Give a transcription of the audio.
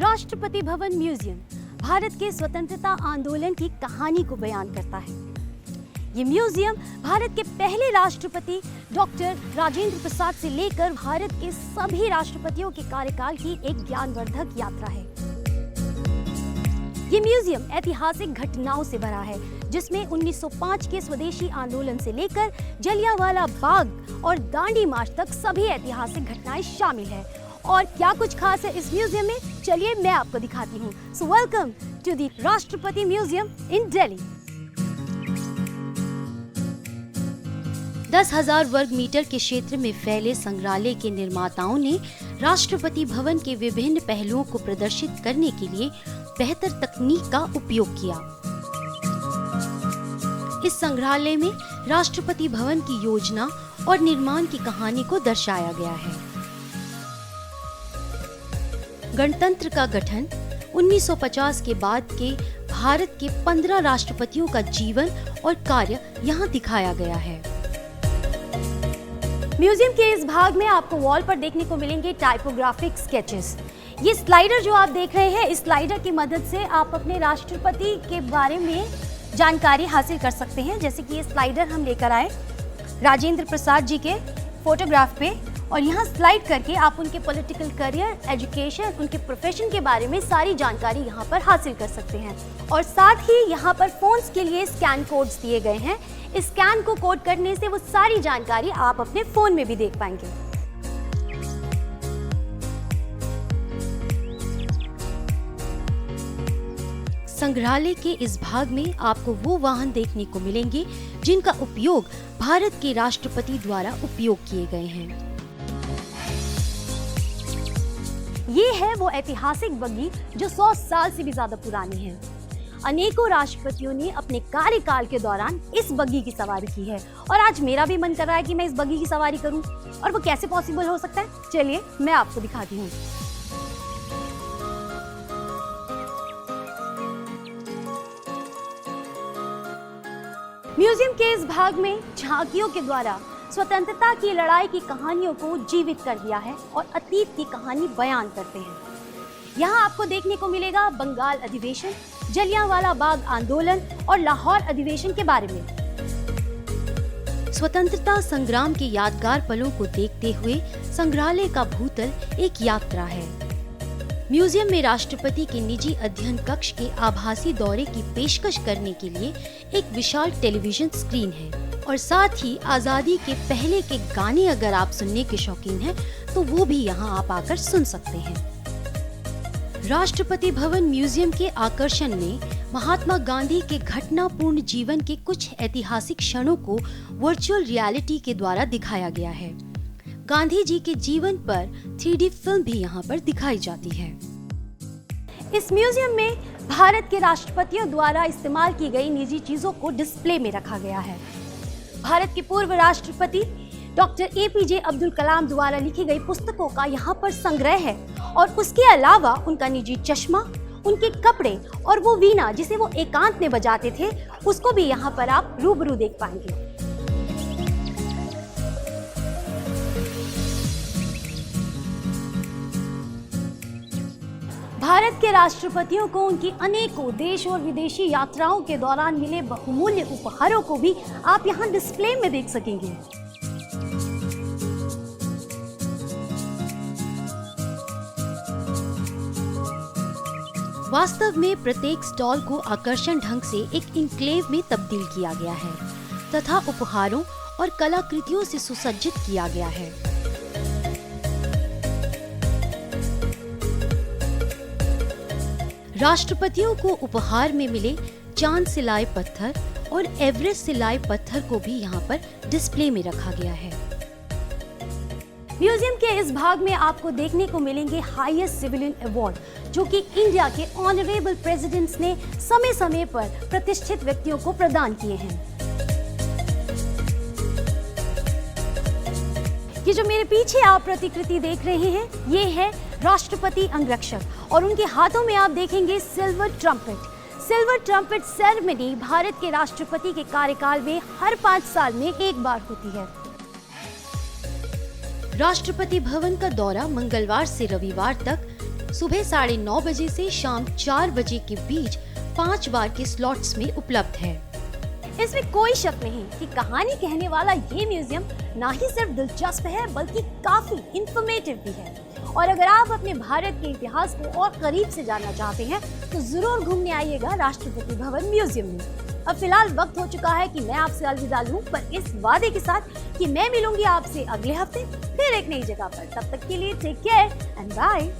Rashtrapati Bhavan museum Bharat के स्वतंत्रता आंदोलन की कहानी को बयान करता है। ये म्यूजियम भारत के पहले राष्ट्रपति डॉक्टर राजेंद्र प्रसाद से लेकर भारत के सभी राष्ट्रपतियों के कार्यकाल की एक ज्ञानवर्धक यात्रा है। ये म्यूजियम ऐतिहासिक घटनाओं से भरा है, जिसमें 1905 के स्वदेशी आंदोलन से लेकर जलियांवाला बाग और दांडी मार्च तक सभी ऐतिहासिक घटनाएं शामिल हैं। और क्या कुछ खास है इस म्यूजियम में, चलिए मैं आपको दिखाती हूँ। सो वेलकम टू द राष्ट्रपति म्यूजियम इन दिल्ली। 10,000 वर्ग मीटर के क्षेत्र में फैले संग्रहालय के निर्माताओं ने राष्ट्रपति भवन के विभिन्न पहलुओं को प्रदर्शित करने के लिए बेहतर तकनीक का उपयोग किया। इस संग्रहालय में राष्ट्रपति भवन की योजना और निर्माण की कहानी को दर्शाया गया है। गणतंत्र का गठन 1950 के बाद के भारत के 15 राष्ट्रपतियों का जीवन और कार्य यहाँ दिखाया गया है। म्यूजियम के इस भाग में आपको वॉल पर देखने को मिलेंगे टाइपोग्राफिक स्केचेस। ये स्लाइडर जो आप देख रहे हैं, इस स्लाइडर की मदद से आप अपने राष्ट्रपति के बारे में जानकारी हासिल कर सकते हैं। जैसे कि ये स्लाइडर हम लेकर आए राजेंद्र प्रसाद जी के फोटोग्राफ पे, और यहाँ स्लाइड करके आप उनके पॉलिटिकल करियर, एजुकेशन, उनके प्रोफेशन के बारे में सारी जानकारी यहाँ पर हासिल कर सकते हैं। और साथ ही यहाँ पर फोन्स के लिए स्कैन कोड्स दिए गए हैं। इस स्कैन को कोड करने से वो सारी जानकारी आप अपने फोन में भी देख पाएंगे। संग्रहालय के इस भाग में आपको वो वाहन देखने को मिलेंगे जिनका उपयोग भारत के राष्ट्रपति द्वारा उपयोग किए गए हैं। ये है वो ऐतिहासिक बग्गी जो 100 साल से भी ज्यादा पुरानी है। अनेकों राष्ट्रपतियों ने अपने कार्यकाल के दौरान इस बग्गी की सवारी की है, और आज मेरा भी मन कर रहा है कि मैं इस बग्गी की सवारी करूं। और वो कैसे पॉसिबल हो सकता है, चलिए मैं आपको दिखाती हूँ। म्यूजियम के इस भाग में झांकियों के द्वारा स्वतंत्रता की लड़ाई की कहानियों को जीवित कर दिया है और अतीत की कहानी बयान करते हैं। यहाँ आपको देखने को मिलेगा बंगाल अधिवेशन, जलियांवाला बाग आंदोलन और लाहौर अधिवेशन के बारे में। स्वतंत्रता संग्राम के यादगार पलों को देखते हुए संग्रहालय का भूतल एक यात्रा है। म्यूजियम में राष्ट्रपति के निजी अध्ययन कक्ष के आभासी दौरे की पेशकश करने के लिए एक विशाल टेलीविजन स्क्रीन है, और साथ ही आजादी के पहले के गाने अगर आप सुनने के शौकीन हैं तो वो भी यहाँ आप आकर सुन सकते हैं। राष्ट्रपति भवन म्यूजियम के आकर्षण में महात्मा गांधी के घटनापूर्ण जीवन के कुछ ऐतिहासिक क्षणों को वर्चुअल रियलिटी के द्वारा दिखाया गया है। गांधी जी के जीवन पर 3D फिल्म भी यहाँ पर दिखाई जाती है। इस म्यूजियम में भारत के राष्ट्रपतियों द्वारा इस्तेमाल की गई निजी चीजों को डिस्प्ले में रखा गया है। भारत के पूर्व राष्ट्रपति डॉक्टर APJ अब्दुल कलाम द्वारा लिखी गई पुस्तकों का यहाँ पर संग्रह है, और उसके अलावा उनका निजी चश्मा, उनके कपड़े और वो वीणा जिसे वो एकांत में बजाते थे, उसको भी यहाँ पर आप रूबरू देख पाएंगे। भारत के राष्ट्रपतियों को उनकी अनेकों देश और विदेशी यात्राओं के दौरान मिले बहुमूल्य उपहारों को भी आप यहाँ डिस्प्ले में देख सकेंगे। वास्तव में प्रत्येक स्टॉल को आकर्षण ढंग से एक इनक्लेव में तब्दील किया गया है तथा उपहारों और कलाकृतियों से सुसज्जित किया गया है। राष्ट्रपतियों को उपहार में मिले चांद सिलाई पत्थर और एवरेस्ट सिलाई पत्थर को भी यहाँ पर डिस्प्ले में रखा गया है। म्यूजियम के इस भाग में आपको देखने को मिलेंगे हाईएस्ट सिविलियन अवार्ड, जो कि इंडिया के ऑनरेबल प्रेसिडेंट्स ने समय समय पर प्रतिष्ठित व्यक्तियों को प्रदान किए हैं। ये जो मेरे पीछे आप प्रतिकृति देख रहे हैं, ये है राष्ट्रपति अंगरक्षक, और उनके हाथों में आप देखेंगे silver trumpet. Silver trumpet ceremony Bharat के राष्ट्रपति के कार्यकाल में हर 5 साल में एक बार होती है। राष्ट्रपति भवन का दौरा मंगलवार से रविवार तक सुबह 9:30 बजे से शाम 4 बजे के बीच 5 बार के स्लॉट्स में उपलब्ध है। इसमें कोई शक नहीं कि कहानी कहने वाला ये म्यूजियम ना ही सिर्फ दिलचस्प है बल्कि काफी इंफॉर्मेटिव भी है। और अगर आप अपने भारत के इतिहास को और करीब से जानना चाहते हैं तो जरूर घूमने आइएगा राष्ट्रपति भवन म्यूजियम में। अब फिलहाल वक्त हो चुका है कि मैं आपसे अलविदा लूं, पर इस वादे के साथ कि मैं मिलूंगी आपसे अगले हफ्ते फिर एक नई जगह पर। तब तक के लिए टेक केयर एंड बाय।